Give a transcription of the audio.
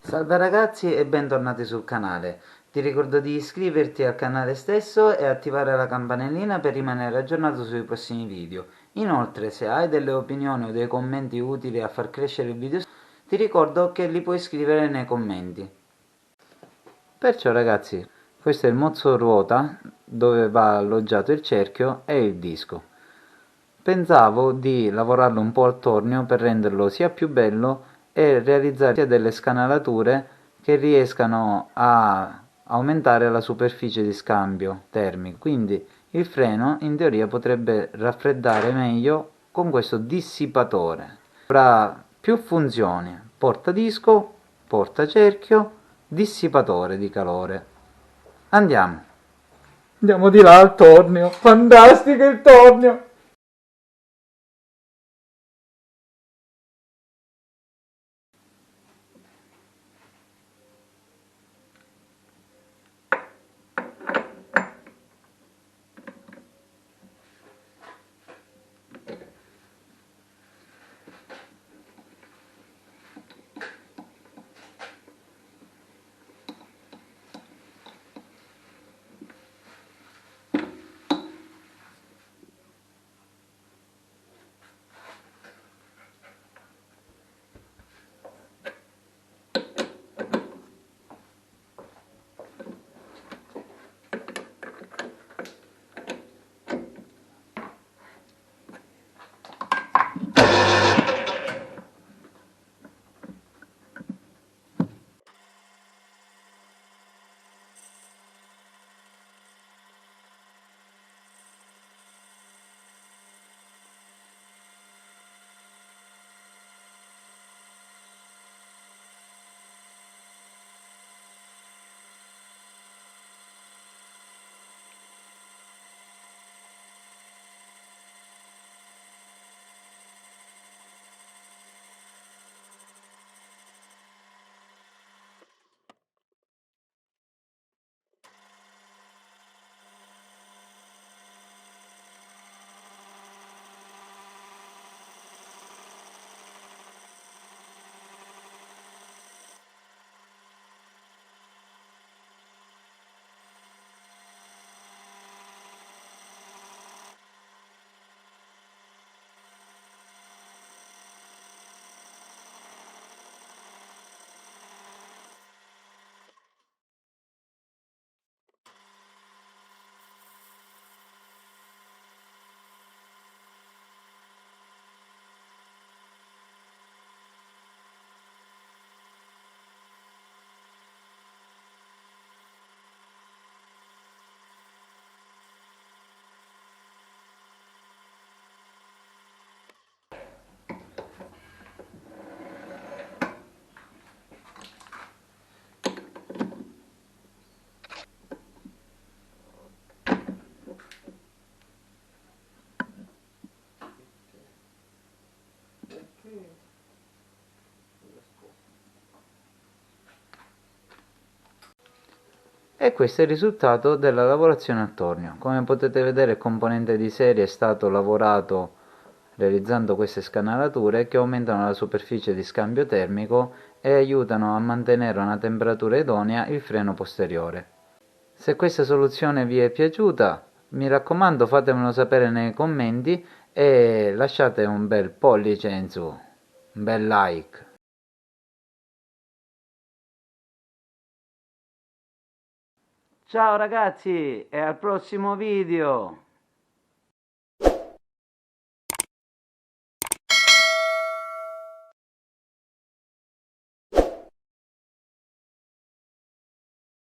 Salve ragazzi e bentornati sul canale. Ti ricordo di iscriverti al canale stesso e attivare la campanellina per rimanere aggiornato sui prossimi video. Inoltre, se hai delle opinioni o dei commenti utili a far crescere il video, ti ricordo che li puoi scrivere nei commenti. Perciò ragazzi, questo è il mozzo ruota dove va alloggiato il cerchio e il disco. Pensavo di lavorarlo un po' al tornio per renderlo sia più bello e realizzare sia delle scanalature che riescano a aumentare la superficie di scambio termico. Quindi il freno in teoria potrebbe raffreddare meglio con questo dissipatore. Avrà più funzioni: portadisco, portacerchio, dissipatore di calore. Andiamo. Andiamo di là al tornio. Fantastico il tornio! E questo è il risultato della lavorazione a tornio. Come potete vedere, il componente di serie è stato lavorato realizzando queste scanalature che aumentano la superficie di scambio termico e aiutano a mantenere a una temperatura idonea il freno posteriore. Se questa soluzione vi è piaciuta, mi raccomando, fatemelo sapere nei commenti e lasciate un bel pollice in su, un bel like. Ciao ragazzi e al prossimo video!